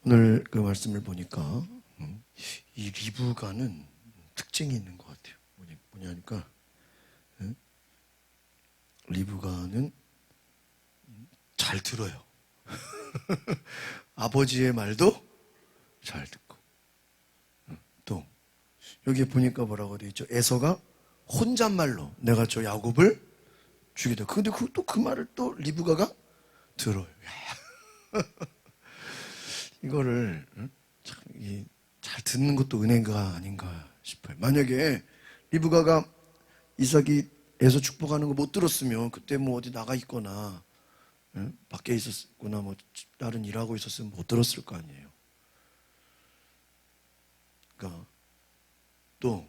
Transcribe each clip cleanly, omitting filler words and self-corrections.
오늘 그 말씀을 보니까 이 리브가는 특징이 있는 것 같아요. 뭐냐니까 리브가는 잘 들어요. 아버지의 말도 잘 듣고, 또 여기 보니까 뭐라고 되어 있죠? 에서가 혼잣말로 내가 저 야곱을 죽이다. 근데 또 그 말을 또 리브가가 들어요. 이거를 참 잘 듣는 것도 은혜가 아닌가 싶어요. 만약에 리브가가 이삭이 에서 축복하는 거 못 들었으면 그때 뭐 어디 나가 있거나 밖에 있었거나 뭐 다른 일하고 있었으면 못 들었을 거 아니에요. 그러니까 또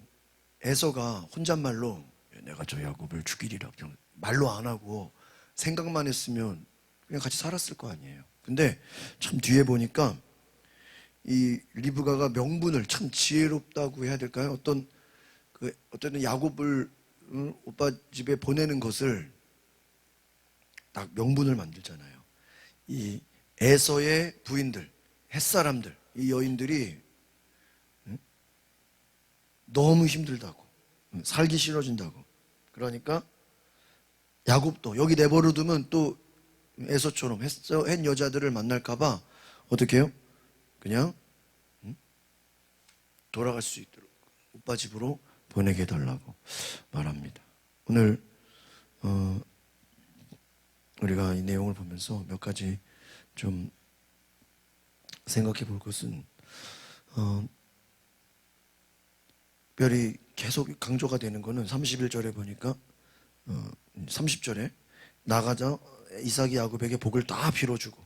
에서가 혼잣말로 내가 저 야곱을 죽이리라 그냥 말로 안 하고 생각만 했으면 그냥 같이 살았을 거 아니에요. 근데 참 뒤에 보니까 이 리브가가 명분을 참 지혜롭다고 해야 될까요? 어떤 야곱을 오빠 집에 보내는 것을 딱 명분을 만들잖아요. 이 에서의 부인들, 햇사람들, 이 여인들이 너무 힘들다고, 살기 싫어진다고. 그러니까 야곱도 여기 내버려 두면 또 에서처럼 햇 여자들을 만날까봐 어떻게 해요? 그냥 돌아갈 수 있도록 오빠 집으로 보내게 해달라고 말합니다. 오늘 우리가 이 내용을 보면서 몇 가지 좀 생각해 볼 것은 특별히 계속 강조가 되는 거는 31절에 보니까 30절에 나가자 이삭이 야곱에게 복을 다 빌어주고,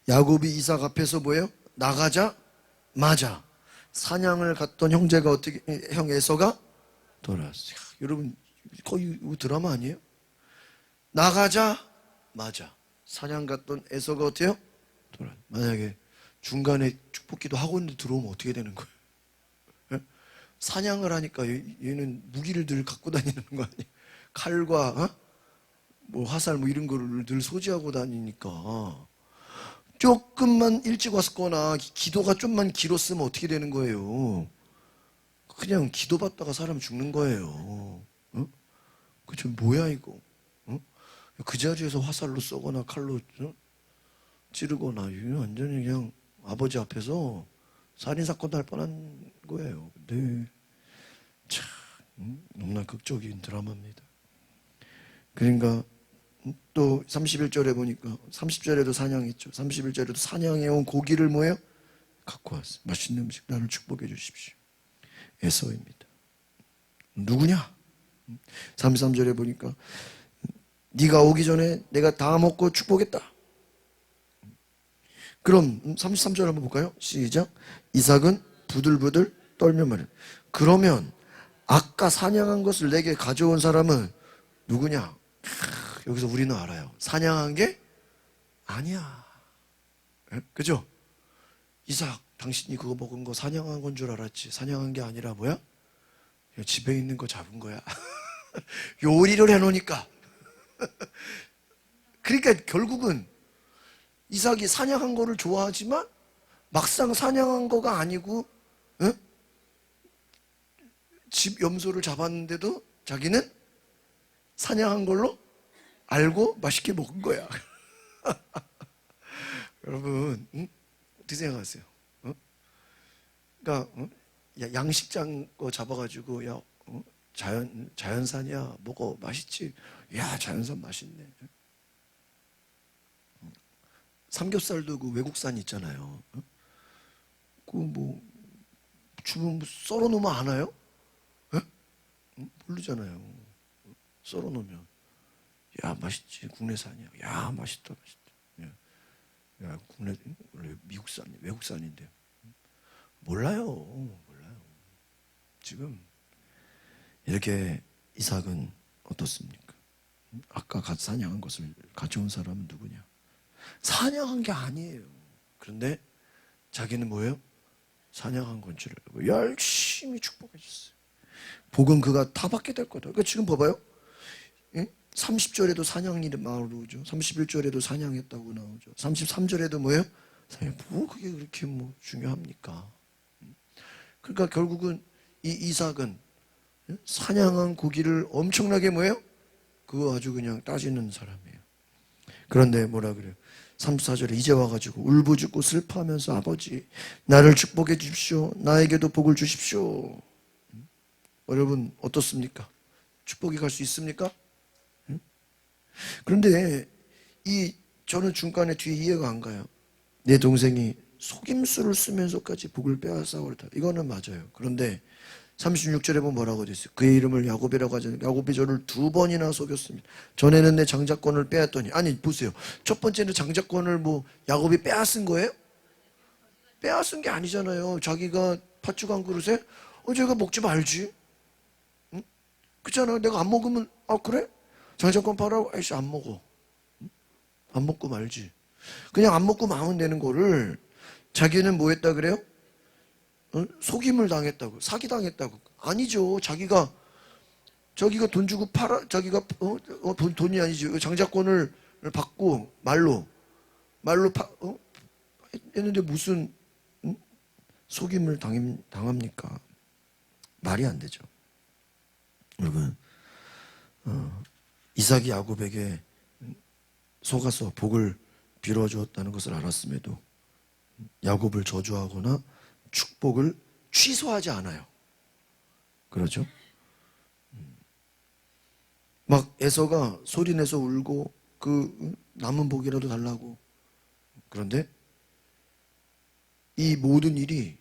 야곱이 이삭 앞에서 뭐예요? 나가자마자 사냥을 갔던 형제가 어떻게, 형 에서가 돌아왔어요. 여러분 거의 드라마 아니에요? 나가자마자 사냥 갔던 에서가 어때요? 돌아. 만약에 중간에 축복기도 하고 있는데 들어오면 어떻게 되는 거예요? 예? 사냥을 하니까 얘는 무기를 늘 갖고 다니는 거 아니에요? 칼과 뭐 화살 뭐 이런 거를 늘 소지하고 다니니까 조금만 일찍 왔거나 기도가 좀만 길었으면 어떻게 되는 거예요? 그냥 기도받다가 사람 죽는 거예요. 그죠? 뭐야 이거? 그 자리에서 화살로 쏘거나 칼로 찌르거나 이거 완전히 그냥 아버지 앞에서 살인사건 날 뻔한 거예요. 근데 참 너무나 극적인 드라마입니다. 그러니까 또 31절에 보니까 30절에도 사냥했죠. 31절에도 사냥해온 고기를 뭐예요? 갖고 왔어요. 맛있는 음식 나를 축복해 주십시오. 에서입니다. 누구냐? 33절에 보니까 네가 오기 전에 내가 다 먹고 축복했다. 그럼 33절 한번 볼까요? 시작. 이삭은 부들부들 떨며 말해. 그러면 아까 사냥한 것을 내게 가져온 사람은 누구냐? 여기서 우리는 알아요. 사냥한 게 아니야. 그죠? 이삭, 당신이 그거 먹은 거 사냥한 건 줄 알았지. 사냥한 게 아니라 뭐야? 집에 있는 거 잡은 거야. 요리를 해놓으니까. 그러니까 결국은 이삭이 사냥한 거를 좋아하지만 막상 사냥한 거가 아니고 집 염소를 잡았는데도 자기는 사냥한 걸로 알고 맛있게 먹은 거야. 여러분 어떻게 생각하세요? 그러니까 양식장 거 잡아가지고 야 자연산이야 먹어 맛있지. 야 자연산 맛있네. 삼겹살도 그 외국산 있잖아요. 그 뭐 주문 썰어 놓으면 아나요? 모르잖아요. 썰어 놓으면 야 맛있지 국내산이야. 야 맛있다. 야 국내 원래 미국산 외국산인데 몰라요. 지금 이렇게 이삭은 어떻습니까? 아까 사냥한 것을 가져온 사람은 누구냐? 사냥한 게 아니에요. 그런데 자기는 뭐예요? 사냥한 건 줄 알고 열심히 축복해 줬어요. 복은 그가 다 받게 될 거다. 그러니까 지금 봐봐요. 30절에도 사냥이 나오죠. 31절에도 사냥했다고 나오죠. 33절에도 뭐예요? 뭐 그게 그렇게 뭐 중요합니까? 그러니까 결국은 이 이삭은 사냥한 고기를 엄청나게 뭐예요? 그거 아주 그냥 따지는 사람이에요. 그런데 뭐라 그래요? 34절에 이제 와가지고 울부짖고 슬퍼하면서 아버지 나를 축복해 주십시오. 나에게도 복을 주십시오. 여러분 어떻습니까? 축복이 갈 수 있습니까? 그런데 저는 중간에 뒤에 이해가 안 가요. 내 동생이 속임수를 쓰면서까지 복을 빼앗아 버렸다. 이거는 맞아요. 그런데 36절에 보면 뭐라고 되어 있어요? 그의 이름을 야곱이라고 하지 않으면 야곱이 저를 2번이나 속였습니다. 전에는 내 장자권을 빼앗더니 아니 보세요. 첫 번째는 장자권을 뭐 야곱이 빼앗은 거예요? 빼앗은 게 아니잖아요. 자기가 팥죽 한 그릇에 제가 먹지 말지. 응? 그렇잖아. 내가 안 먹으면 그래? 장자권 팔아고 아이씨 안 먹어. 응? 안 먹고 말지. 그냥 안 먹고 마면 되는 거를 자기는 뭐 했다 그래요? 속임을 당했다고, 사기당했다고. 아니죠. 자기가 돈 주고 자기가 돈이 아니지. 장자권을 받고 말로 했는데 무슨 속임을 당합니까? 말이 안 되죠. 여러분, 이삭이 야곱에게 속아서 복을 빌어주었다는 것을 알았음에도 야곱을 저주하거나 축복을 취소하지 않아요. 그렇죠? 막 에서가 소리내서 울고 그 남은 복이라도 달라고. 그런데 이 모든 일이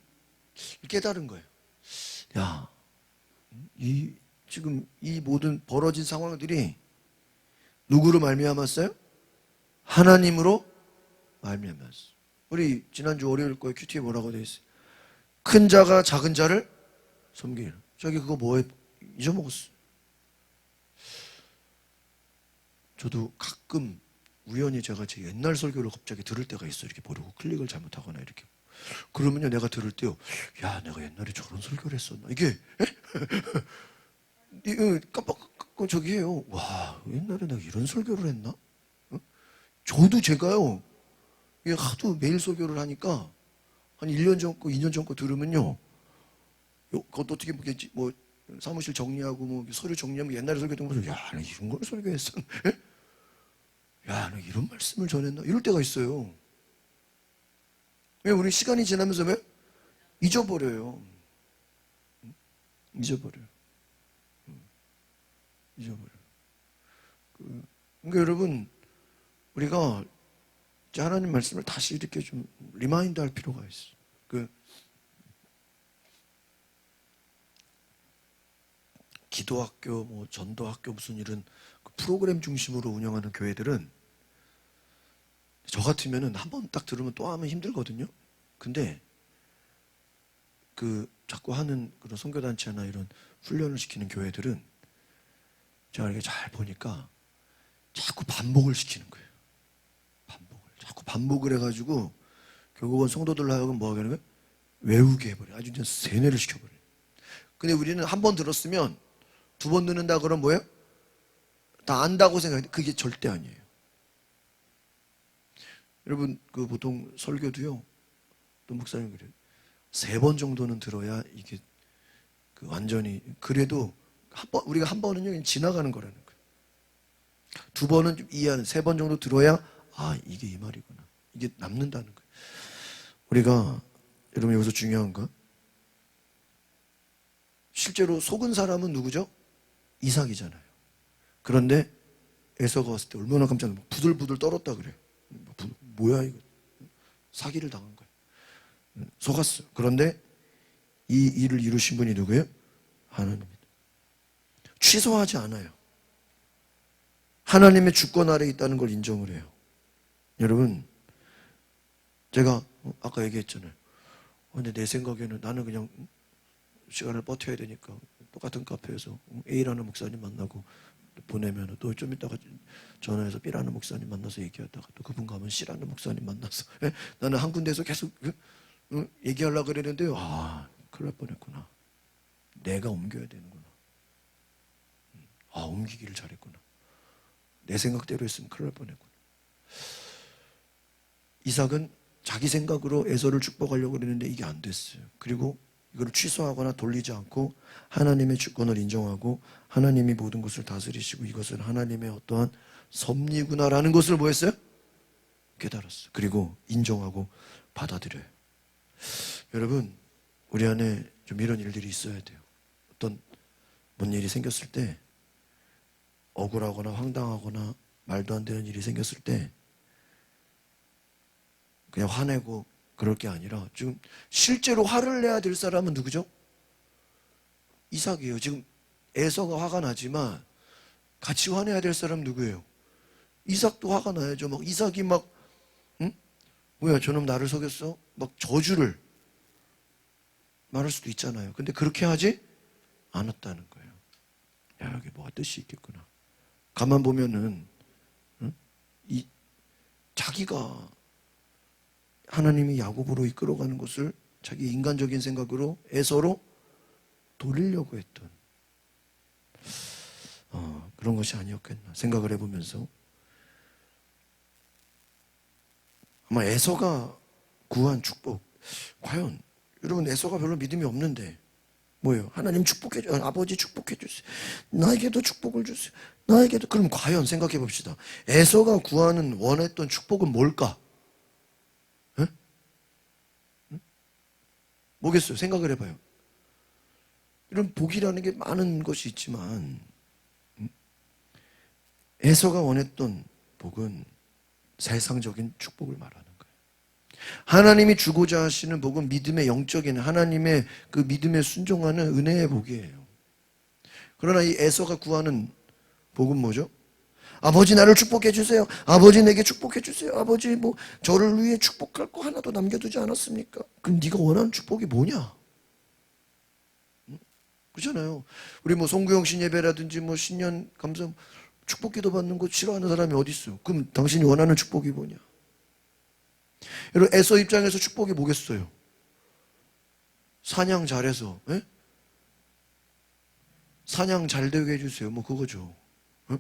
깨달은 거예요. 야, 지금 이 모든 벌어진 상황들이 누구로 말미암았어요? 하나님으로 말미암았어요. 우리 지난주 월요일 거에 큐티에 뭐라고 되어 있어요? 큰 자가 작은 자를 섬기는. 저기 그거 뭐에 잊어먹었어. 저도 가끔 우연히 제가 제 옛날 설교를 갑자기 들을 때가 있어요. 이렇게 모르고 클릭을 잘못하거나 이렇게. 그러면요 내가 들을 때요. 야 내가 옛날에 저런 설교를 했었나. 이게 깜빡 저기 해요. 와 옛날에 내가 이런 설교를 했나? 저도 제가요. 이게 하도 매일 설교를 하니까 한 1년 전 거, 2년 전 거 들으면요. 그것도 어떻게 보겠지? 뭐 사무실 정리하고 뭐 서류 정리하면 옛날에 설교했던 거죠. 야, 나 이런 걸 설교했어. 야, 나 이런 말씀을 전했나? 이럴 때가 있어요. 왜 우리 시간이 지나면서 왜 잊어버려요? 잊어버려요. 잊어버려요. 그러니까 여러분 우리가 하나님 말씀을 다시 이렇게 좀 리마인드 할 필요가 있어. 기도학교, 뭐 전도학교 무슨 이런 프로그램 중심으로 운영하는 교회들은 저 같으면은 한 번 딱 들으면 또 하면 힘들거든요. 근데 자꾸 하는 그런 선교단체나 이런 훈련을 시키는 교회들은 제가 이렇게 잘 보니까 자꾸 반복을 시키는 거예요. 자꾸 반복을 해가지고 결국은 성도들 하여금 뭐 하게 하는 거예요? 외우게 해버려요. 아주 그냥 세뇌를 시켜버려요. 근데 우리는 한 번 들었으면 2번 듣는다 그러면 뭐예요? 다 안다고 생각해요. 그게 절대 아니에요. 여러분 보통 설교도요. 또 목사님 그래요. 3번 정도는 들어야 이게 완전히 그래도 우리가 한 번은요 지나가는 거라는 거예요. 2번은 좀 이해하는 3번 정도 들어야 이게 이 말이구나. 이게 남는다는 거예요. 우리가 여러분 여기서 중요한 거 실제로 속은 사람은 누구죠? 이삭이잖아요. 그런데 에서가 왔을 때 얼마나 깜짝 놀랐어요. 부들부들 떨었다 그래요. 뭐야 이거. 사기를 당한 거예요. 속았어. 그런데 이 일을 이루신 분이 누구예요? 하나님입니다. 취소하지 않아요. 하나님의 주권 아래 있다는 걸 인정을 해요. 여러분 제가 아까 얘기했잖아요. 근데 내 생각에는 나는 그냥 시간을 버텨야 되니까 똑같은 카페에서 A라는 목사님 만나고 보내면 또 좀 이따가 전화해서 B라는 목사님 만나서 얘기하다가 또 그분 가면 C라는 목사님 만나서 나는 한 군데에서 계속 얘기하려고 그랬는데 큰일 날 뻔했구나. 내가 옮겨야 되는구나. 옮기기를 잘했구나. 내 생각대로 했으면 큰일 날 뻔했구나. 이삭은 자기 생각으로 에서를 축복하려고 그랬는데 이게 안 됐어요. 그리고 이걸 취소하거나 돌리지 않고 하나님의 주권을 인정하고 하나님이 모든 것을 다스리시고 이것은 하나님의 어떠한 섭리구나라는 것을 뭐 했어요? 깨달았어요. 그리고 인정하고 받아들여요. 여러분, 우리 안에 좀 이런 일들이 있어야 돼요. 어떤 뭔 일이 생겼을 때 억울하거나 황당하거나 말도 안 되는 일이 생겼을 때 그냥 화내고 그럴 게 아니라 지금 실제로 화를 내야 될 사람은 누구죠? 이삭이에요. 지금 에서가 화가 나지만 같이 화내야 될 사람 누구예요? 이삭도 화가 나야죠. 막 이삭이 막 응? 뭐야 저놈 나를 속였어? 막 저주를 말할 수도 있잖아요. 근데 그렇게 하지 않았다는 거예요. 야 여기 뭐가 뜻이 있겠구나. 가만 보면은 응? 이 자기가 하나님이 야곱으로 이끌어가는 것을 자기 인간적인 생각으로 에서로 돌리려고 했던 그런 것이 아니었겠나 생각을 해보면서 아마 에서가 구한 축복 과연 여러분 에서가 별로 믿음이 없는데 뭐예요? 하나님 축복해 주세요. 아버지 축복해 주세요. 나에게도 축복을 주세요. 나에게도 그럼 과연 생각해 봅시다. 에서가 구하는 원했던 축복은 뭘까? 에? 뭐겠어요? 생각을 해봐요. 이런 복이라는 게 많은 것이 있지만 에서가 원했던 복은 세상적인 축복을 말하는 거예요. 하나님이 주고자 하시는 복은 믿음의 영적인 하나님의 그 믿음에 순종하는 은혜의 복이에요. 그러나 이 에서가 구하는 복은 뭐죠? 아버지 나를 축복해 주세요. 아버지 내게 축복해 주세요. 아버지 뭐 저를 위해 축복할 거 하나도 남겨두지 않았습니까? 그럼 네가 원하는 축복이 뭐냐? 그렇잖아요. 우리 뭐 송구영 신예배라든지 뭐 신년 감사 축복 기도 받는 거 싫어하는 사람이 어디 있어요? 그럼 당신이 원하는 축복이 뭐냐? 여러분 에서 입장에서 축복이 뭐겠어요? 사냥 잘해서 에? 사냥 잘 되게 해주세요. 뭐 그거죠. 에?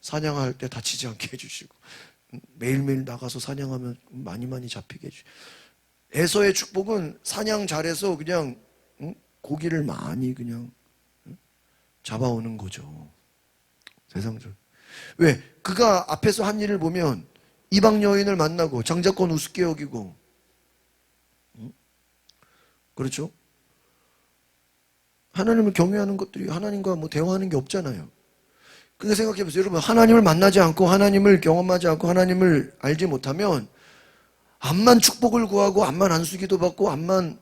사냥할 때 다치지 않게 해주시고 매일매일 나가서 사냥하면 많이 잡히게 해주시고 에서의 축복은 사냥 잘해서 그냥 고기를 많이 그냥 잡아오는 거죠. 세상적으로. 왜? 그가 앞에서 한 일을 보면 이방 여인을 만나고 장자권 우습게 여기고 그렇죠? 하나님을 경외하는 것들이 하나님과 뭐 대화하는 게 없잖아요. 그게 생각해 보세요. 여러분 하나님을 만나지 않고 하나님을 경험하지 않고 하나님을 알지 못하면 암만 축복을 구하고 암만 안수기도 받고 암만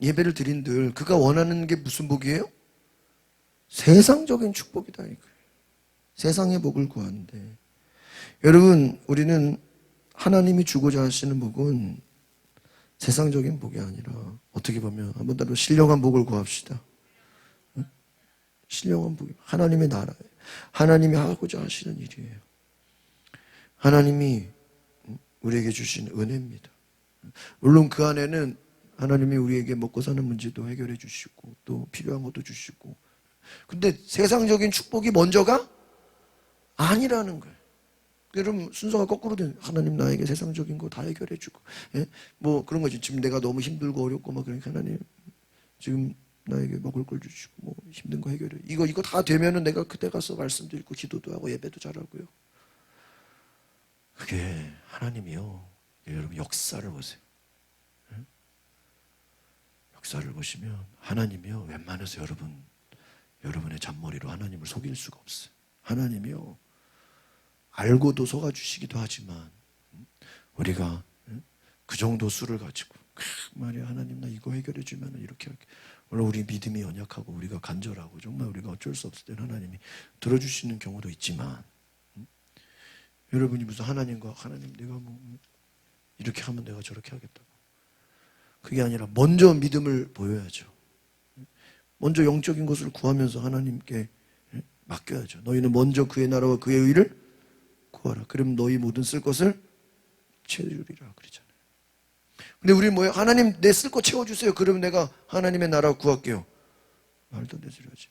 예배를 드린들 그가 원하는 게 무슨 복이에요? 세상적인 축복이다 이거예요. 세상의 복을 구하는데 여러분 우리는 하나님이 주고자 하시는 복은 세상적인 복이 아니라 어떻게 보면 한번 더 신령한 복을 구합시다. 응? 신령한 복이 하나님의 나라예요. 하나님이 하고자 하시는 일이에요. 하나님이 우리에게 주신 은혜입니다. 물론 그 안에는 하나님이 우리에게 먹고 사는 문제도 해결해 주시고 또 필요한 것도 주시고 근데 세상적인 축복이 먼저가 아니라는 거예요. 여러분 순서가 거꾸로 된 하나님 나에게 세상적인 거 다 해결해 주고 예? 뭐 그런 거지. 지금 내가 너무 힘들고 어렵고 막 그러니까 하나님 지금 나에게 먹을 걸 주시고 뭐 힘든 거 해결해. 이거 다 되면은 내가 그때 가서 말씀도 읽고 기도도 하고 예배도 잘하고요. 그게 하나님이요. 여러분 역사를 보세요. 예? 역사를 보시면 하나님이요. 웬만해서 여러분의 잔머리로 하나님을 속일 수가 없어요. 하나님이요. 알고도 속아주시기도 하지만 우리가 그 정도 수를 가지고 말이야 하나님 나 이거 해결해 주면 이렇게 할게. 물론 우리 믿음이 연약하고 우리가 간절하고 정말 우리가 어쩔 수 없을 때는 하나님이 들어주시는 경우도 있지만 여러분이 무슨 하나님과 하나님 내가 뭐 이렇게 하면 내가 저렇게 하겠다고 그게 아니라 먼저 믿음을 보여야죠. 먼저 영적인 것을 구하면서 하나님께 맡겨야죠. 너희는 먼저 그의 나라와 그의 의를 구하라. 그럼 너희 모든 쓸 것을 채우리라 그러잖아요. 근데 우리 뭐예요? 하나님 내 쓸 것 채워주세요. 그러면 내가 하나님의 나라 구할게요. 말도 안 되는 소리 하지.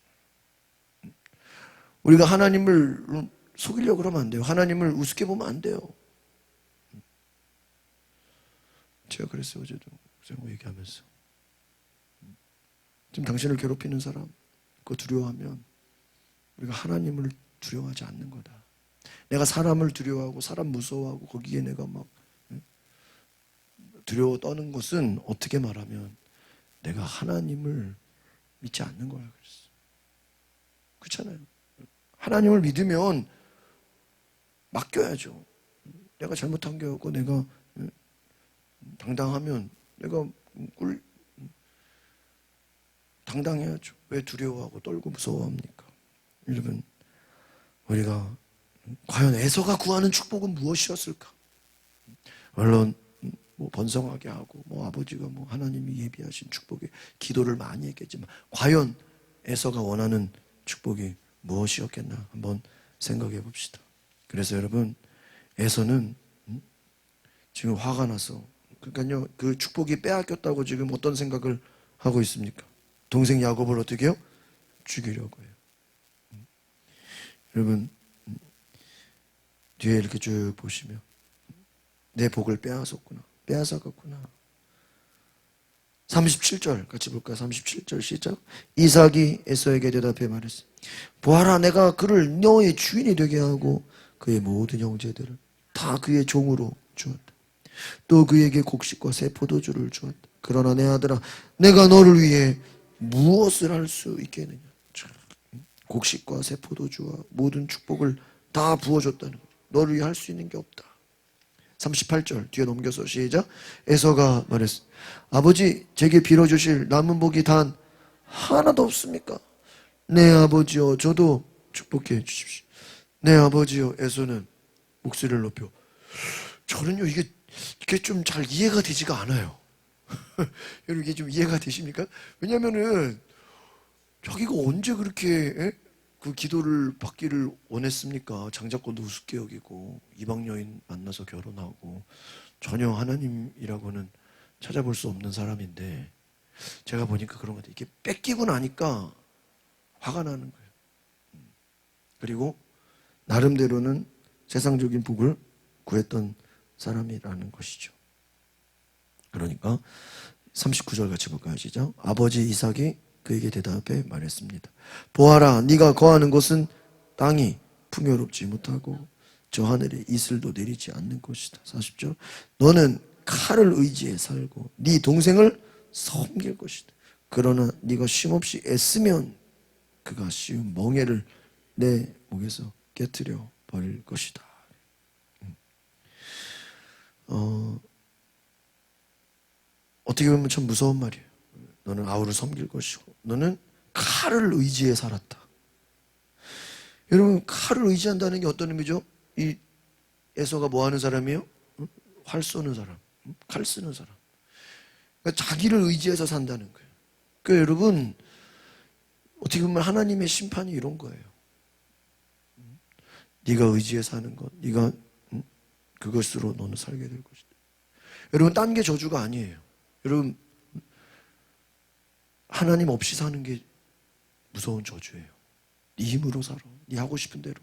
우리가 하나님을 속이려고 그러면 안 돼요. 하나님을 우습게 보면 안 돼요. 제가 그랬어요. 어제도 뭐 얘기하면서. 지금 당신을 괴롭히는 사람, 그거 두려워하면 우리가 하나님을 두려워하지 않는 거다. 내가 사람을 두려워하고 사람 무서워하고 거기에 내가 막 두려워 떠는 것은 어떻게 말하면 내가 하나님을 믿지 않는 거야. 그랬어. 그렇잖아요. 하나님을 믿으면 맡겨야죠. 내가 잘못한 게 없고 내가 당당하면 내가 당당해야죠. 왜 두려워하고 떨고 무서워합니까? 여러분, 우리가 과연 에서가 구하는 축복은 무엇이었을까? 물론 뭐 번성하게 하고 뭐 아버지가 뭐 하나님이 예비하신 축복에 기도를 많이 했겠지만 과연 에서가 원하는 축복이 무엇이었겠나 한번 생각해 봅시다. 그래서 여러분, 에서는 지금 화가 나서, 그러니까요, 그 축복이 빼앗겼다고 지금 어떤 생각을 하고 있습니까? 동생 야곱을 어떻게 해요? 죽이려고 해요. 여러분, 뒤에 이렇게 쭉 보시면 내 복을 빼앗아갔구나. 37절 같이 볼까요? 37절 시작. 이삭이 에서에게 대답해 말했어. 보아라, 내가 그를 너의 주인이 되게 하고 그의 모든 형제들을 다 그의 종으로 주었다. 또 그에게 곡식과 새 포도주를 주었다. 그러나 내 아들아, 내가 너를 위해 무엇을 할 수 있겠느냐. 곡식과 새 포도주와 모든 축복을 다 부어줬다는 거죠. 너를 위해 할 수 있는 게 없다. 38절 뒤에 넘겨서 시작. 에서가 말했어. 아버지, 제게 빌어주실 남은 복이 단 하나도 없습니까? 네 아버지여, 저도 축복해 주십시오. 네 아버지여. 에서는 목소리를 높여. 저는요, 이게 좀 잘 이해가 되지가 않아요. 여러분, 이게 좀 이해가 되십니까? 왜냐면은 자기가 언제 그렇게 그 기도를 받기를 원했습니까? 장자권도 우습게 여기고 이방 여인 만나서 결혼하고 전혀 하나님이라고는 찾아볼 수 없는 사람인데, 제가 보니까 그런 것 같아요. 이게 뺏기고 나니까 화가 나는 거예요. 그리고 나름대로는 세상적인 복을 구했던 사람이라는 것이죠. 그러니까 39절 같이 볼까요? 시작. 아버지 이삭이 그에게 대답해 말했습니다. 보아라, 네가 거하는 곳은 땅이 풍요롭지 못하고 저 하늘에 이슬도 내리지 않는 곳이다. 40절. 너는 칼을 의지해 살고 네 동생을 섬길 것이다. 그러나 네가 쉼없이 애쓰면 그가 씌운 멍에를 내 목에서 깨트려 버릴 것이다. 어떻게 보면 참 무서운 말이에요. 너는 아우를 섬길 것이고 너는 칼을 의지해 살았다. 여러분, 칼을 의지한다는 게 어떤 의미죠? 이 에서가 뭐 하는 사람이에요? 활 쏘는 사람, 칼 쓰는 사람. 그러니까 자기를 의지해서 산다는 거예요. 그러니까 여러분, 어떻게 보면 하나님의 심판이 이런 거예요. 네가 의지해 사는 것, 네가 그것으로 너는 살게 될 것이다. 여러분, 딴 게 저주가 아니에요. 여러분, 하나님 없이 사는 게 무서운 저주예요. 네 힘으로 살아. 네 하고 싶은 대로.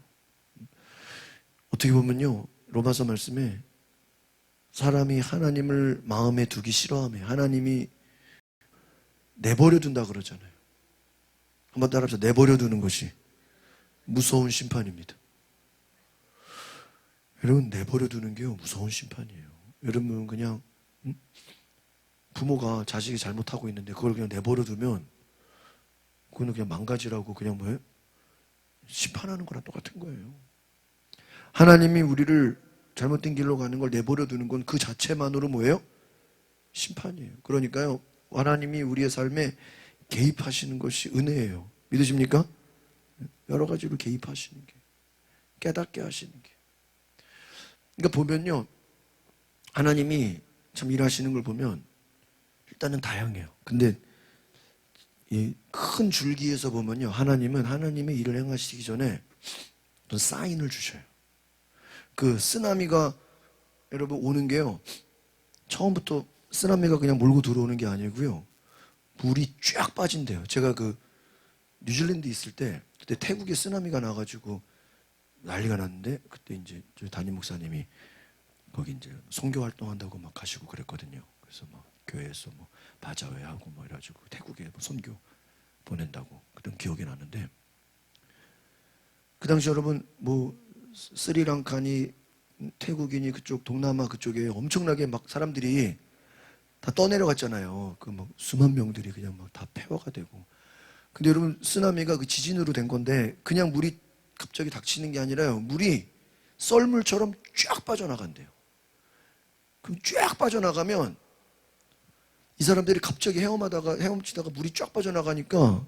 어떻게 보면요, 로마서 말씀에 사람이 하나님을 마음에 두기 싫어하며 하나님이 내버려 둔다 그러잖아요. 한번 따라합시다. 내버려 두는 것이 무서운 심판입니다. 여러분, 내버려 두는 게요, 무서운 심판이에요. 여러분, 그냥 부모가 자식이 잘못하고 있는데 그걸 그냥 내버려 두면 그거는 그냥 망가지라고 그냥 뭐예요? 심판하는 거랑 똑같은 거예요. 하나님이 우리를 잘못된 길로 가는 걸 내버려 두는 건 그 자체만으로 뭐예요? 심판이에요. 그러니까요, 하나님이 우리의 삶에 개입하시는 것이 은혜예요. 믿으십니까? 여러 가지로 개입하시는 게, 깨닫게 하시는 게. 그러니까 보면요, 하나님이 참 일하시는 걸 보면 일단은 다양해요. 근데 이 큰 줄기에서 보면요, 하나님은 하나님의 일을 행하시기 전에 어떤 사인을 주셔요. 그 쓰나미가 여러분 오는 게요, 처음부터 쓰나미가 그냥 몰고 들어오는 게 아니고요, 물이 쫙 빠진대요. 제가 그 뉴질랜드 있을 때 그때 태국에 쓰나미가 나가지고 난리가 났는데, 그때 이제 저희 담임 목사님이 거기 이제 선교 활동한다고 막 가시고 그랬거든요. 그래서 뭐 교회에서 뭐 바자회 하고 뭐 이래가지고 태국에 뭐 선교 보낸다고 그런 기억이 나는데, 그 당시 여러분 뭐 스리랑카니 태국이니 그쪽 동남아 그쪽에 엄청나게 막 사람들이 다 떠내려갔잖아요. 그 막 수만 명들이 그냥 막 다 폐허가 되고. 근데 여러분 쓰나미가 그 지진으로 된 건데 그냥 물이 갑자기 닥치는 게 아니라요. 물이 썰물처럼 쫙 빠져나간대요. 그럼 쫙 빠져나가면 이 사람들이 갑자기 헤엄치다가 물이 쫙 빠져나가니까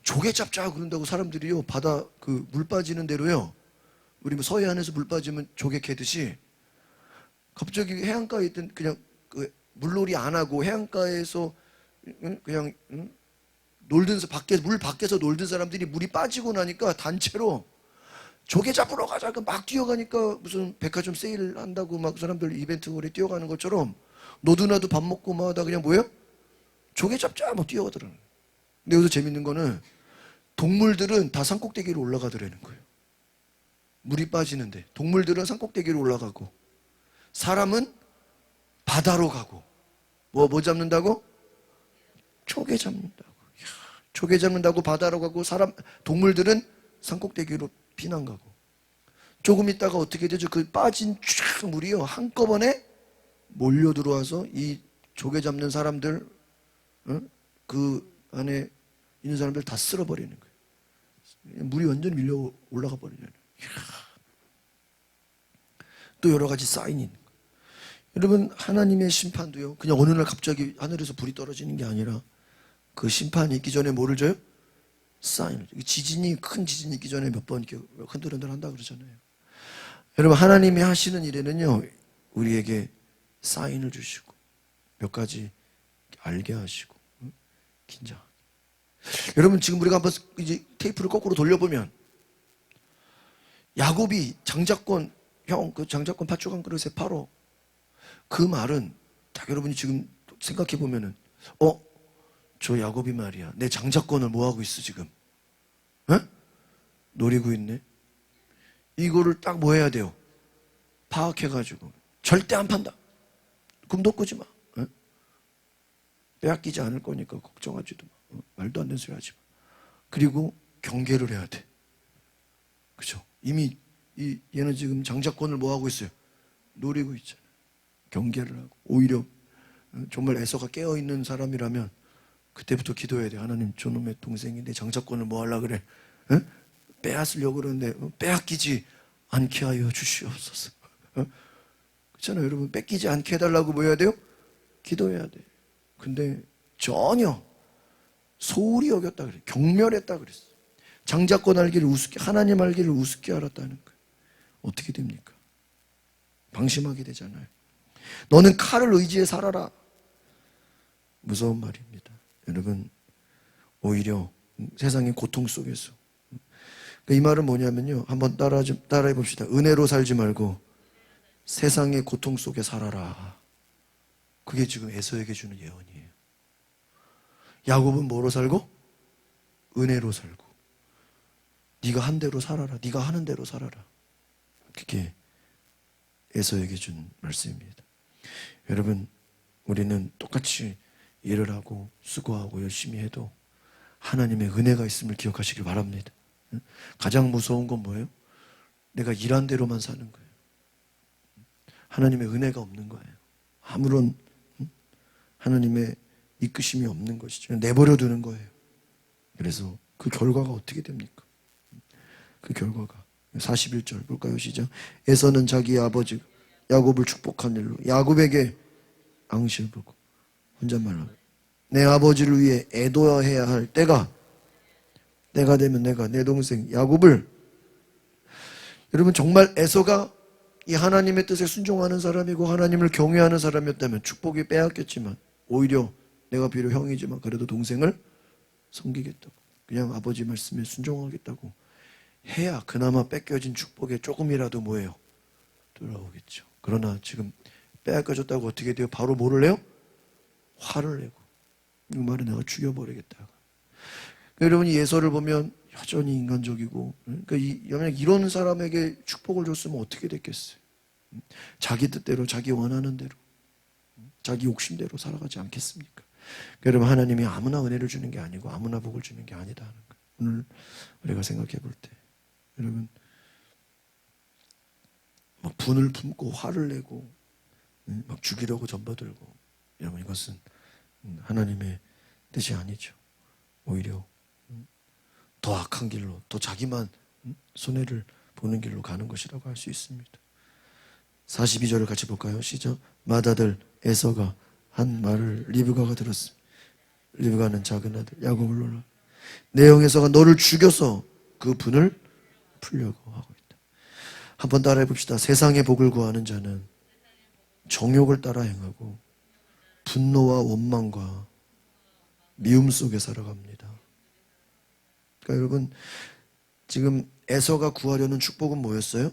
조개 잡자 그런다고 사람들이요. 바다 그 물 빠지는 대로요. 우리 뭐 서해안에서 물 빠지면 조개 캐듯이 갑자기 해안가에 있던 그냥 그 물놀이 안 하고 해안가에서 그냥 놀던 물 밖에서 놀던 사람들이 물이 빠지고 나니까 단체로 조개 잡으러 가자 막 뛰어가니까 무슨 백화점 세일 한다고 막 사람들 이벤트 거리 뛰어가는 것처럼 너도나도 밥 먹고 막 하다 그냥 뭐예요? 조개 잡자 막 뛰어가더라고요. 근데 여기서 재밌는 거는 동물들은 다 산꼭대기로 올라가더라는 거예요. 물이 빠지는데 동물들은 산꼭대기로 올라가고 사람은 바다로 가고 뭐 잡는다고? 조개 잡는다고. 조개 잡는다고 바다로 가고 동물들은 산꼭대기로 피난 가고. 조금 있다가 어떻게 되죠? 그 빠진 쫙 물이요 한꺼번에 몰려 들어와서 이 조개 잡는 사람들, 그 안에 있는 사람들 다 쓸어버리는 거예요. 물이 완전히 밀려 올라가 버리잖아요. 또 여러 가지 사인이 있는 거예요. 여러분 하나님의 심판도요 그냥 어느 날 갑자기 하늘에서 불이 떨어지는 게 아니라 그 심판이 있기 전에 뭐를 줘요? 사인을 줘요. 큰 지진이 있기 전에 몇 번 이렇게 흔들흔들 한다 그러잖아요. 여러분 하나님이 하시는 일에는요 우리에게 사인을 주시고 몇 가지 알게 하시고 긴장하게. 여러분 지금 우리가 한번 이제 테이프를 거꾸로 돌려보면 야곱이 장자권 그 장자권 팥죽 한 그릇에 팔어. 그 말은 딱 여러분이 지금 생각해 보면은 저 야곱이 말이야 내 장자권을 뭐 하고 있어 지금? 노리고 있네. 이거를 딱 뭐 해야 돼요? 파악해가지고 절대 안 판다. 꿈도 꾸지 마. 빼앗기지 않을 거니까 걱정하지도 마. 말도 안 되는 소리 하지 마. 그리고 경계를 해야 돼. 그죠? 이미 얘는 지금 장자권을 뭐 하고 있어요? 노리고 있잖아요. 경계를 하고 오히려 정말 에서가 깨어있는 사람이라면 그때부터 기도해야 돼. 하나님 저놈의 동생이 내 장자권을 뭐 하려고 그래? 빼앗으려고 그러는데 빼앗기지 않게 하여 주시옵소서. 그렇잖아요 여러분. 뺏기지 않게 해달라고 뭐 해야 돼요? 기도해야 돼. 근데 전혀 소홀히 여겼다 그래. 경멸했다 그랬어. 장자권 알기를 우습게, 하나님 알기를 우습게 알았다는 거예요. 어떻게 됩니까? 방심하게 되잖아요. 너는 칼을 의지해 살아라. 무서운 말입니다. 여러분 오히려 세상의 고통 속에서 이 말은 뭐냐면요 한번 따라해 봅시다. 은혜로 살지 말고 세상의 고통 속에 살아라. 그게 지금 에서에게 주는 예언이에요. 야곱은 뭐로 살고? 은혜로 살고. 네가 한 대로 살아라. 네가 하는 대로 살아라. 그게 에서에게 준 말씀입니다. 여러분 우리는 똑같이 일을 하고 수고하고 열심히 해도 하나님의 은혜가 있음을 기억하시길 바랍니다. 가장 무서운 건 뭐예요? 내가 일한 대로만 사는 거예요. 하나님의 은혜가 없는 거예요. 아무런 하나님의 이끄심이 없는 것이죠. 내버려 두는 거예요. 그래서 그 결과가 어떻게 됩니까? 그 결과가 41절 볼까요? 시작. 에서는 자기 아버지 야곱을 축복한 일로 야곱에게 앙시를 보고 혼잣말로 내 아버지를 위해 애도해야 할 때가 되면 내가 내 동생 야곱을. 여러분 정말 에서가 이 하나님의 뜻에 순종하는 사람이고 하나님을 경외하는 사람이었다면 축복이 빼앗겼지만 오히려 내가 비록 형이지만 그래도 동생을 섬기겠다고 그냥 아버지 말씀에 순종하겠다고 해야 그나마 뺏겨진 축복에 조금이라도 뭐예요? 돌아오겠죠. 그러나 지금 빼앗겨졌다고 어떻게 돼요? 바로 뭐를 해요? 화를 내고 이 말은 내가 죽여버리겠다. 여러분이 예서를 보면 여전히 인간적이고 그러니까 이런 사람에게 축복을 줬으면 어떻게 됐겠어요? 자기 뜻대로 자기 원하는 대로 자기 욕심대로 살아가지 않겠습니까? 여러분, 하나님이 아무나 은혜를 주는 게 아니고 아무나 복을 주는 게 아니다 하는 거예요. 오늘 우리가 생각해 볼 때 여러분, 막 분을 품고 화를 내고 막 죽이려고 전버들고, 여러분, 이것은 하나님의 뜻이 아니죠. 오히려 더 악한 길로, 더 자기만 손해를 보는 길로 가는 것이라고 할 수 있습니다. 42절을 같이 볼까요? 시작. 맏아들 에서가 한 말을 리브가가 들었습니다. 리브가는 작은 아들 야곱을 놀라 내 형 에서가 너를 죽여서 그 분을 풀려고 하고 있다. 한번 따라해 봅시다. 세상의 복을 구하는 자는 정욕을 따라 행하고 분노와 원망과 미움 속에 살아갑니다. 그러니까 여러분, 지금 에서가 구하려는 축복은 뭐였어요?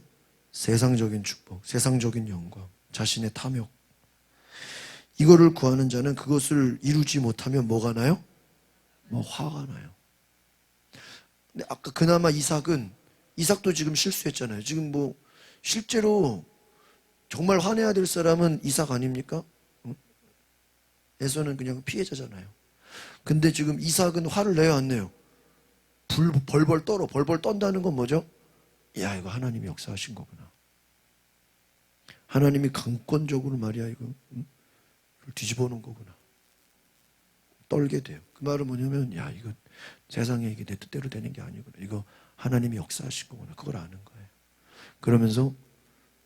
세상적인 축복, 세상적인 영광, 자신의 탐욕. 이거를 구하는 자는 그것을 이루지 못하면 뭐가 나요? 화가 나요. 근데 아까 그나마 이삭도 지금 실수했잖아요. 지금 실제로 정말 화내야 될 사람은 이삭 아닙니까? 에서는 그냥 피해자잖아요. 근데 지금 이삭은 화를 내요, 안 내요? 벌벌 떤다는 건 뭐죠? 야, 이거 하나님이 역사하신 거구나. 하나님이 강권적으로 말이야, 이거 뒤집어 놓은 거구나. 떨게 돼요. 그 말은 뭐냐면, 야, 이거 세상에 이게 내 뜻대로 되는 게 아니구나. 이거 하나님이 역사하신 거구나. 그걸 아는 거예요. 그러면서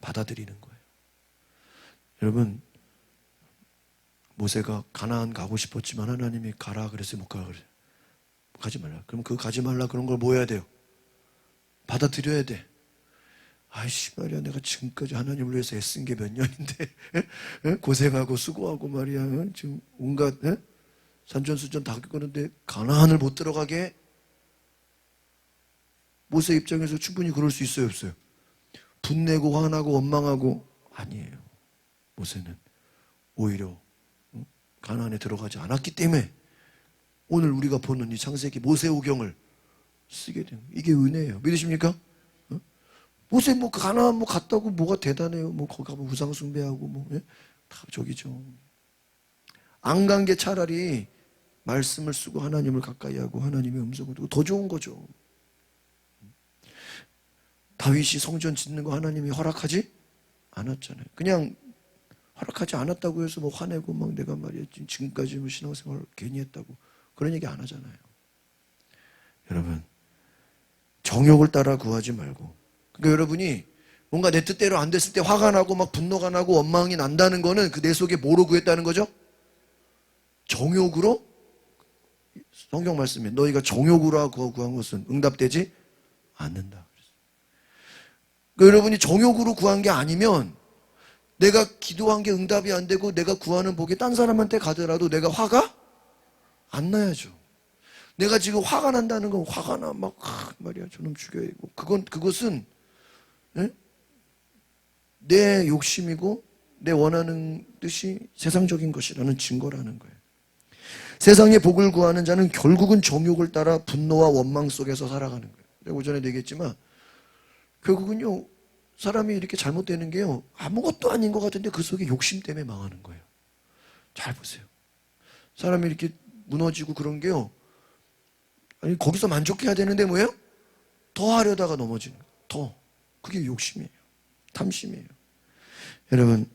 받아들이는 거예요. 여러분, 모세가 가나안 가고 싶었지만 하나님이 가라 그랬어요? 못 가라 그랬어요? 가지 말라. 그럼 그 가지 말라 그런 걸 뭐 해야 돼요? 받아들여야 돼. 아이씨 말이야, 내가 지금까지 하나님을 위해서 애쓴 게 몇 년인데 고생하고 수고하고 말이야, 지금 온갖 산전수전 다 겪었는데 가나안을 못 들어가게. 모세 입장에서 충분히 그럴 수 있어요, 없어요? 분내고 화나고 원망하고? 아니에요. 모세는 오히려 가나안에 들어가지 않았기 때문에 오늘 우리가 보는 이 창세기 모세오경을 쓰게 되는, 이게 은혜예요. 믿으십니까? 모세 가나안 갔다고 뭐가 대단해요? 거기 가면 우상 숭배하고 다 저기죠. 안 간 게 차라리 말씀을 쓰고 하나님을 가까이 하고 하나님의 음성을 듣고 더 좋은 거죠. 다윗이 성전 짓는 거 하나님이 허락하지 않았잖아요. 그냥 허락하지 않았다고 해서 화내고 내가 말이야 지금까지 신앙생활 괜히 했다고 그런 얘기 안 하잖아요. 여러분, 정욕을 따라 구하지 말고, 그러니까 여러분이 뭔가 내 뜻대로 안 됐을 때 화가 나고 분노가 나고 원망이 난다는 거는 그 내 속에 뭐로 구했다는 거죠? 정욕으로? 성경 말씀에 너희가 정욕으로 구한 것은 응답되지 않는다. 그러니까 여러분이 정욕으로 구한 게 아니면 내가 기도한 게 응답이 안 되고 내가 구하는 복이 딴 사람한테 가더라도 내가 화가 안 나야죠. 내가 지금 화가 난다는 건 화가 나 말이야 저놈 죽여야 되고 그것은 내 욕심이고 내 원하는 뜻이 세상적인 것이라는 증거라는 거예요. 세상의 복을 구하는 자는 결국은 정욕을 따라 분노와 원망 속에서 살아가는 거예요. 내가 오전에도 얘기했지만 결국은요, 사람이 이렇게 잘못되는 게요, 아무것도 아닌 것 같은데 그 속에 욕심 때문에 망하는 거예요. 잘 보세요. 사람이 이렇게 무너지고 그런 게요, 아니 거기서 만족해야 되는데 뭐예요? 더 하려다가 넘어지는 거예요. 더. 그게 욕심이에요. 탐심이에요. 여러분,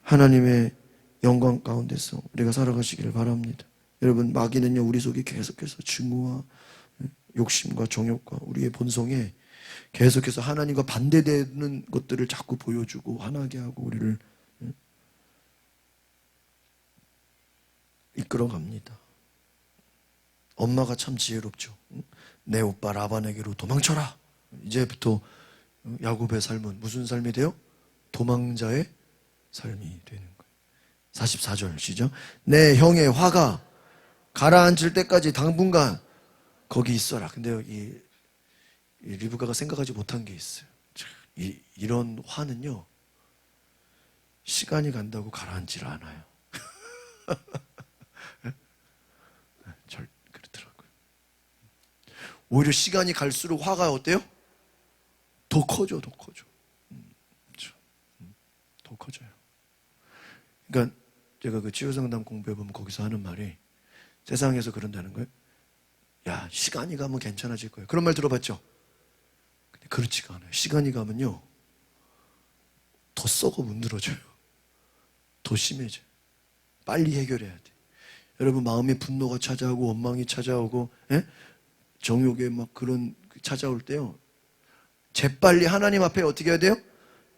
하나님의 영광 가운데서 우리가 살아가시기를 바랍니다. 여러분, 마귀는요 우리 속에 계속해서 증오와 욕심과 정욕과 우리의 본성에 계속해서 하나님과 반대되는 것들을 자꾸 보여주고 화나게 하고 우리를 이끌어갑니다. 엄마가 참 지혜롭죠. 내 오빠 라반에게로 도망쳐라. 이제부터 야곱의 삶은 무슨 삶이 돼요? 도망자의 삶이 되는 거예요. 44절 시죠. 내 형의 화가 가라앉을 때까지 당분간 거기 있어라. 근데요, 이 리브가가 생각하지 못한 게 있어요. 이런 화는요, 시간이 간다고 가라앉질 않아요. 그렇더라고요. 오히려 시간이 갈수록 화가 어때요? 더 커져. 더 커져요. 그러니까 제가 그 치유상담 공부해보면 거기서 하는 말이 세상에서 그런다는 거예요. 야, 시간이 가면 괜찮아질 거예요. 그런 말 들어봤죠? 근데 그렇지가 않아요. 시간이 가면요, 더 썩어 문드러져요. 더 심해져요. 빨리 해결해야 돼. 여러분, 마음에 분노가 찾아오고 원망이 찾아오고, 예? 정욕에 막 그런 찾아올 때요, 재빨리 하나님 앞에 어떻게 해야 돼요?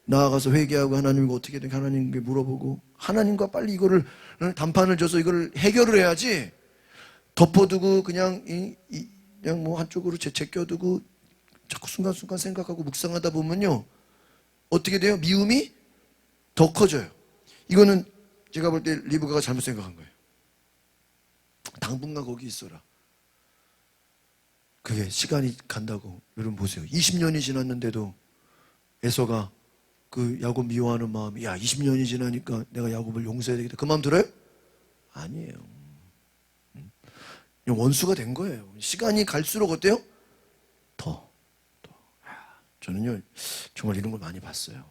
나아가서 회개하고 하나님과 어떻게 된 하나님께 물어보고 하나님과 빨리 이거를 단판을 줘서 이걸 해결을 해야지, 덮어두고 그냥 그냥 뭐 한쪽으로 제껴두고 자꾸 순간순간 생각하고 묵상하다 보면요, 어떻게 돼요? 미움이 더 커져요. 이거는 제가 볼 때 리브가가 잘못 생각한 거예요. 당분간 거기 있어라. 그게 시간이 간다고. 여러분 보세요. 20년이 지났는데도 에서가 그 야곱 미워하는 마음이, 야, 20년이 지나니까 내가 야곱을 용서해야 되겠다, 그 마음 들어요? 아니에요. 원수가 된 거예요. 시간이 갈수록 어때요? 더. 저는요, 정말 이런 걸 많이 봤어요.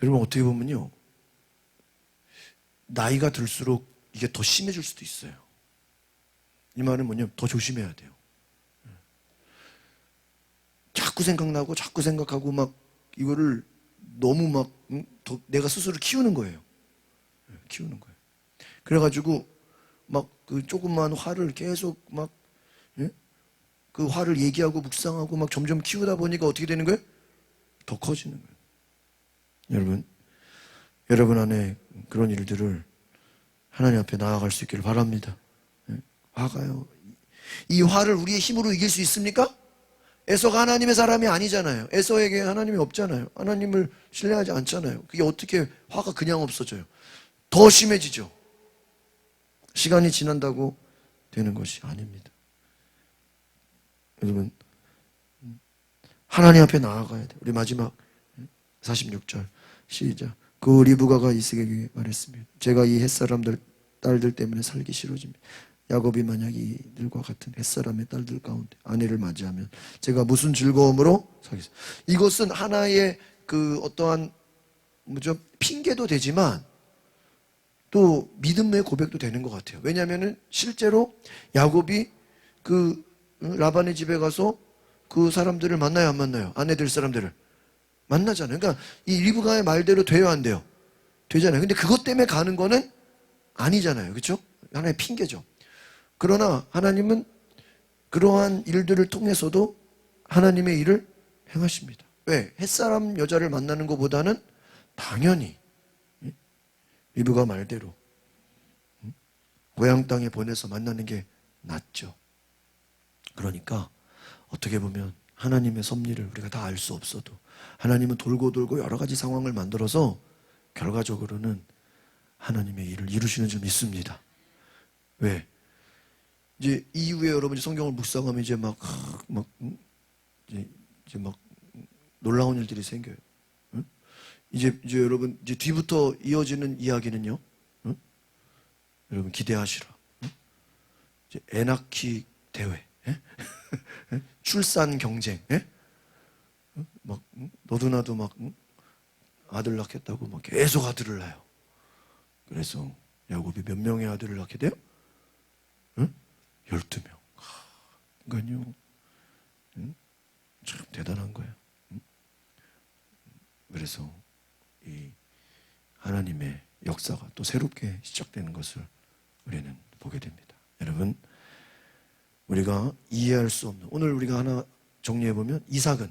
여러분, 어떻게 보면요, 나이가 들수록 이게 더 심해질 수도 있어요. 이 말은 뭐냐면 더 조심해야 돼요. 자꾸 생각나고 자꾸 생각하고 막 이거를 너무 막 더 내가 스스로 키우는 거예요. 키우는 거예요. 그래가지고 막 그 조그만 화를 계속 막, 예? 그 화를 얘기하고 묵상하고 막 점점 키우다 보니까 어떻게 되는 거예요? 더 커지는 거예요. 여러분 안에 그런 일들을 하나님 앞에 나아갈 수 있기를 바랍니다. 예? 화가요. 이 화를 우리의 힘으로 이길 수 있습니까? 에서가 하나님의 사람이 아니잖아요. 에서에게 하나님이 없잖아요. 하나님을 신뢰하지 않잖아요. 그게 어떻게 화가 그냥 없어져요? 더 심해지죠. 시간이 지난다고 되는 것이 아닙니다. 여러분, 하나님 앞에 나아가야 돼요. 우리 마지막 46절 시작. 그 리브가가 이삭에게 말했습니다. 제가 이 햇사람들 딸들 때문에 살기 싫어집니다. 야곱이 만약 이들과 같은 햇사람의 딸들 가운데 아내를 맞이하면 제가 무슨 즐거움으로 살겠어요. 이것은 하나의 그 어떠한 뭐죠, 핑계도 되지만 또 믿음의 고백도 되는 것 같아요. 왜냐하면은 실제로 야곱이 그 라반의 집에 가서 그 사람들을 만나요, 안 만나요? 아내 될 사람들을 만나잖아요. 그러니까 이 리브가의 말대로 돼요, 안 돼요? 되잖아요. 근데 그것 때문에 가는 거는 아니잖아요. 그렇죠? 하나의 핑계죠. 그러나 하나님은 그러한 일들을 통해서도 하나님의 일을 행하십니다. 왜? 햇사람 여자를 만나는 것보다는 당연히 리브가 말대로 고향 땅에 보내서 만나는 게 낫죠. 그러니까 어떻게 보면 하나님의 섭리를 우리가 다 알 수 없어도 하나님은 돌고 돌고 여러 가지 상황을 만들어서 결과적으로는 하나님의 일을 이루시는 줄 믿습니다. 왜? 이제 이후에 여러분이 성경을 묵상하면 이제 막 놀라운 일들이 생겨요. 응? 이제 여러분 이제 뒤부터 이어지는 이야기는요. 응? 여러분 기대하시라. 응? 이제 애 낳기 대회, 출산 경쟁, 막 너도 나도 막 아들 낳겠다고 막 계속 아들을 낳아요. 그래서 야곱이 몇 명의 아들을 낳게 돼요? 12명. 그러니까요, 참 대단한 거예요. 그래서 이 하나님의 역사가 또 새롭게 시작되는 것을 우리는 보게 됩니다. 여러분, 우리가 이해할 수 없는, 오늘 우리가 하나 정리해보면 이삭은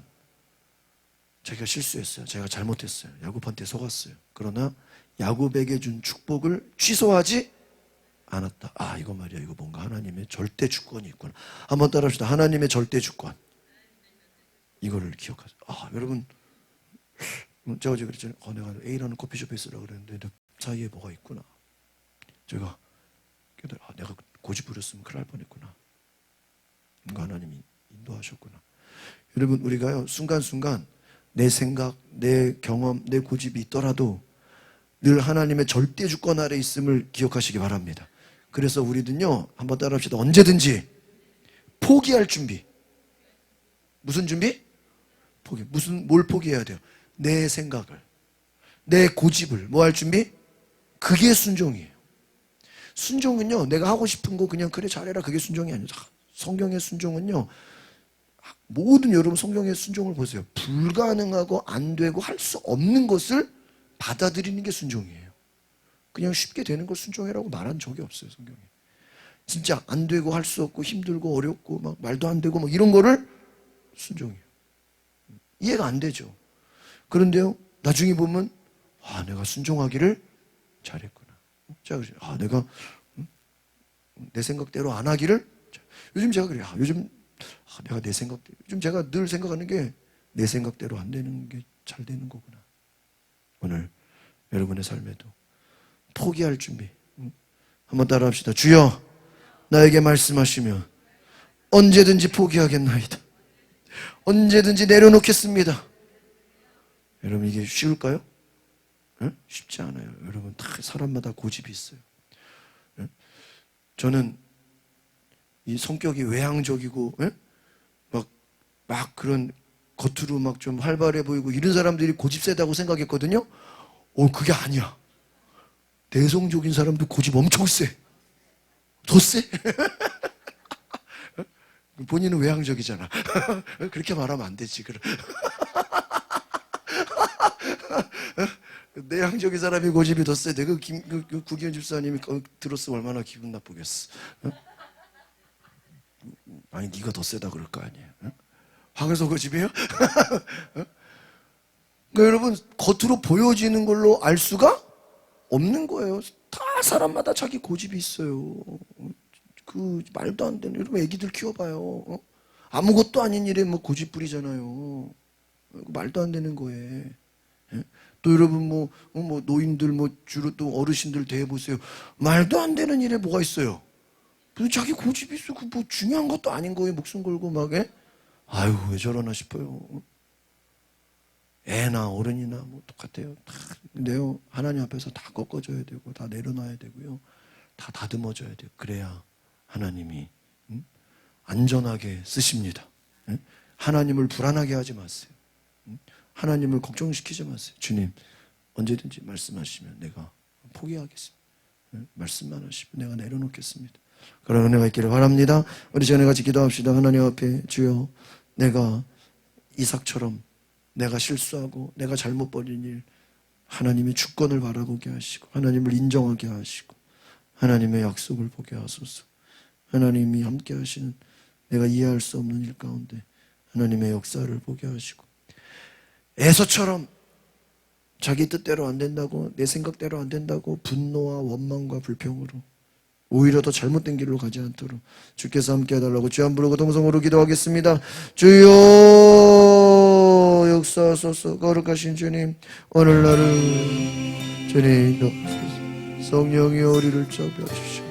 자기가 실수했어요. 자기가 잘못했어요. 야곱한테 속았어요. 그러나 야곱에게 준 축복을 취소하지 않았다. 아, 이거 말이야. 이거 뭔가 하나님의 절대 주권이 있구나. 한번 따라합시다. 하나님의 절대 주권. 이거를 기억하세요. 아, 여러분, 제가 어제 그랬잖아요. 내가 A라는 커피숍에 있으라고 그랬는데 그 사이에 뭐가 있구나. 제가 내가 고집 부렸으면 큰일 날 뻔했구나. 뭔가 하나님이 인도하셨구나. 여러분, 우리가요, 순간순간 내 생각, 내 경험, 내 고집이 있더라도 늘 하나님의 절대 주권 아래 있음을 기억하시기 바랍니다. 그래서 우리는요, 한번 따라합시다. 언제든지 포기할 준비. 무슨 준비? 뭘 포기해야 돼요? 내 생각을, 내 고집을 뭐 할 준비? 그게 순종이에요. 순종은요, 내가 하고 싶은 거 그냥 그래 잘해라, 그게 순종이 아니죠. 성경의 순종은요, 모든 여러분 성경의 순종을 보세요. 불가능하고 안 되고 할 수 없는 것을 받아들이는 게 순종이에요. 그냥 쉽게 되는 걸 순종이라고 말한 적이 없어요, 성경에. 진짜 안 되고 할 수 없고 힘들고 어렵고 막 말도 안 되고 막 이런 거를 순종이에요. 이해가 안 되죠. 그런데요, 나중에 보면 내가 순종하기를 잘했구나. 자, 내가 내 생각대로 안 하기를. 요즘 제가 그래요. 요즘 내가 내 생각대로. 요즘 제가 늘 생각하는 게 내 생각대로 안 되는 게 잘 되는 거구나. 오늘 여러분의 삶에도 포기할 준비. 한번 따라합시다. 주여, 나에게 말씀하시면 언제든지 포기하겠나이다. 언제든지 내려놓겠습니다. 여러분, 이게 쉬울까요? 쉽지 않아요. 여러분, 다 사람마다 고집이 있어요. 저는 이 성격이 외향적이고 막 그런 겉으로 막 좀 활발해 보이고 이런 사람들이 고집 세다고 생각했거든요. 그게 아니야. 내성적인 사람도 고집 엄청 세. 더 세? 본인은 외향적이잖아. 그렇게 말하면 안 되지. 내향적인 사람이 고집이 더 세. 내가 구기현 집사님이 들었으면 얼마나 기분 나쁘겠어. 아니, 네가 더 세다 그럴 거 아니에요. 황해서 고집이에요? 그러니까 여러분, 겉으로 보여지는 걸로 알 수가 없는 거예요. 다 사람마다 자기 고집이 있어요. 그 말도 안 되는, 여러분 애기들 키워봐요. 아무것도 아닌 일에 뭐 고집 부리잖아요. 말도 안 되는 거예요. 또 여러분 뭐 노인들 주로 또 어르신들 대해보세요. 말도 안 되는 일에 뭐가 있어요? 자기 고집이 있어. 그 뭐 중요한 것도 아닌 거예요. 목숨 걸고 막 아유, 왜 저러나 싶어요. 애나 어른이나 뭐 똑같아요. 근데요, 하나님 앞에서 다 꺾어줘야 되고 다 내려놔야 되고요, 다 다듬어줘야 돼요. 그래야 하나님이 안전하게 쓰십니다. 하나님을 불안하게 하지 마세요. 하나님을 걱정시키지 마세요. 주님, 언제든지 말씀하시면 내가 포기하겠습니다. 말씀만 하시면 내가 내려놓겠습니다. 그런 은혜가 있기를 바랍니다. 우리 시간에 같이 기도합시다. 하나님 앞에, 주여, 내가 이삭처럼 내가 실수하고 내가 잘못 벌인 일, 하나님이 주권을 바라보게 하시고 하나님을 인정하게 하시고 하나님의 약속을 보게 하소서. 하나님이 함께 하시는 내가 이해할 수 없는 일 가운데 하나님의 역사를 보게 하시고, 에서처럼 자기 뜻대로 안 된다고, 내 생각대로 안 된다고 분노와 원망과 불평으로 오히려 더 잘못된 길로 가지 않도록 주께서 함께 해달라고 주 한 부르고 동성으로 기도하겠습니다. 주여, 역사하소서. 거룩하신 주님, 오늘날은 주님 성령이 우리를 잡아 주시옵소서.